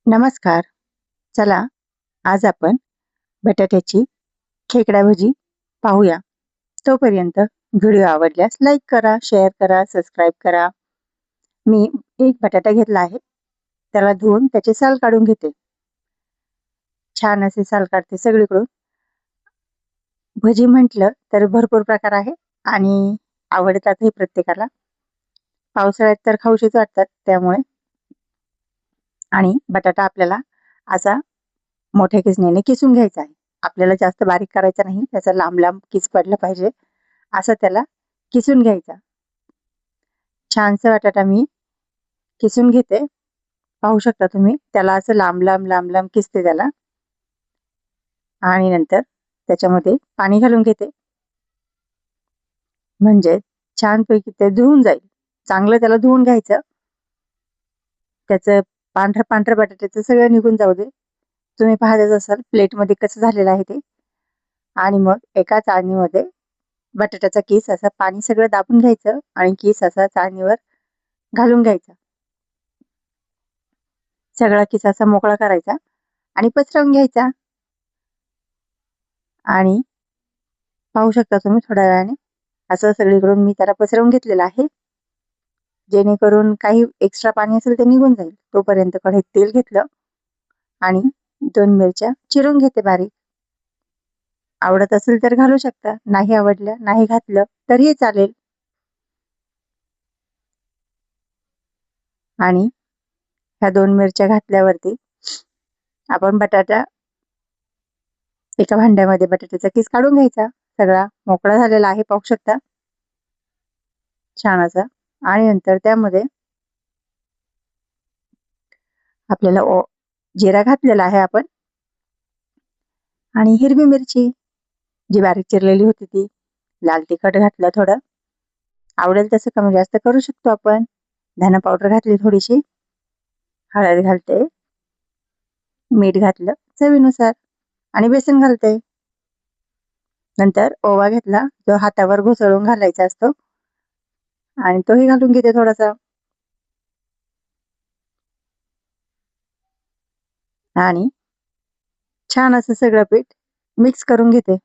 नमस्कार. चला आज आपण बटाट्याची खेकडा भजी पाहूया. तोपर्यंत व्हिडिओ आवडल्यास लाईक करा, शेअर करा, सबस्क्राईब करा. मी एक बटाटा घेतला आहे. त्याला धुवून त्याचे साल काढून घेते. छान असे साल काढते सगळीकडून. भजी म्हटलं तर भरपूर प्रकार आहे आणि आवडतातही प्रत्येकाला. पावसाळ्यात तर खाऊशीच वाटतात त्यामुळे. आणि बटाटा आपल्याला असा मोठ्या किसणीने किसून घ्यायचा आहे. आपल्याला जास्त बारीक करायचा नाही, त्याचा लांब लांब किस पडला पाहिजे असं त्याला किसून घ्यायचा. छानसा बटाटा मी किसून घेते. पाहू शकता तुम्ही, त्याला असं लांब लांब लांब लांब किसते त्याला आणि नंतर त्याच्यामध्ये पाणी घालून घेते, म्हणजे छानपैकी ते धुवून जाईल. चांगलं त्याला धुवून घ्यायचं, त्याचं पांढरं पांढरं बटाट्याचं सगळं निघून जाऊ दे. तुम्ही पाहतच असाल प्लेटमध्ये कसं झालेलं आहे ते. आणि मग एका चाळणीमध्ये बटाट्याचा किस असा पाणी सगळं दाबून घ्यायचं आणि किस असा चाळणीवर घालून घ्यायचा. सगळा किस असा मोकळा करायचा आणि पसरवून घ्यायचा. आणि पाहू शकता तुम्ही थोड्या वेळाने असं सगळीकडून मी त्याला पसरवून घेतलेलं आहे, जेणेकरून काही एक्स्ट्रा पाणी असेल ते निघून जाईल. तोपर्यंत कढईत तेल घेतलं आणि 2 मिरच्या चिरून घेते बारीक. आवडत असेल तर घालू शकता, नाही आवडलं नाही घातलं तरीही चालेल. आणि ह्या 2 मिरच्या घातल्यावरती आपण बटाटा एका भांड्यामध्ये बटाट्याचा किस काढून घ्यायचा. सगळा मोकळा झालेला आहे, पाहू शकता छान असा. आणि नंतर त्यामध्ये आपल्याला जिरा घातलेला आहे आपण, आणि हिरवी मिरची जी बारीक चिरलेली होती ती, लाल तिखट घातलं थोडं, आवडेल तसं कमी जास्त करू शकतो आपण. धना पावडर घातली थोडीशी, हळद घालते, मीठ घातलं चवीनुसार आणि बेसन घालते. नंतर ओवा घेतला, जो हातावर घुसळून घालायचा असतो, आणि तोही घालून घेते थोडासा. आणि छान असं सगळं पीठ मिक्स करून घेते.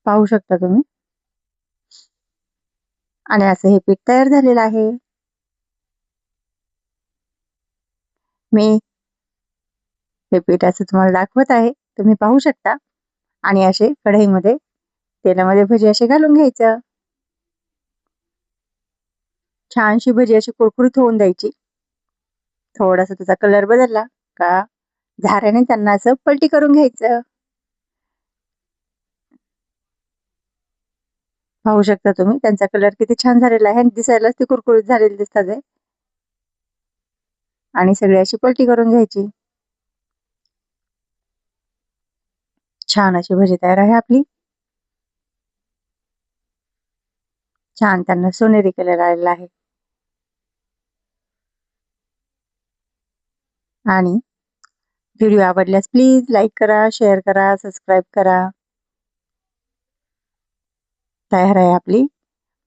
पाहू शकता तुम्ही. आणि असं हे पीठ तयार झालेलं आहे. मी हे पीठ असं तुम्हाला दाखवत आहे, तुम्ही पाहू शकता. आणि असे कढईमध्ये तेलामध्ये भजी असे घालून घ्यायचं. छानशी भजी अशी कुरकुरीत होऊन द्यायची. थोडासा त्याचा कलर बदलला का झाऱ्याने त्यांना असं पलटी करून घ्यायचं. पाहू शकता तुम्ही, त्यांचा कलर किती छान झालेला आहे आणि दिसायलाच ते कुरकुरीत झालेले दिसतात आहे. आणि सगळी अशी पलटी करून घ्यायची. छान अशी भजी तयार आहे आपली. छान त्यांना सोनेरी कलर आलेला आहे. आणि व्हिडिओ आवडल्यास प्लीज लाईक करा, शेअर करा, सबस्क्राईब करा. तयार आहे आपली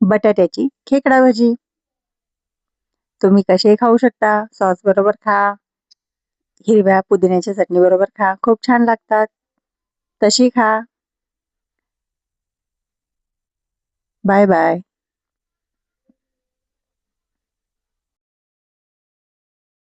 बटाट्याची खेकडा भजी. तुम्ही कसेही खाऊ शकता, सॉस बरोबर खा, हिरव्या पुदिन्याच्या चटणी बरोबर खा, खूप छान लागतात. तशी खा. Bye bye.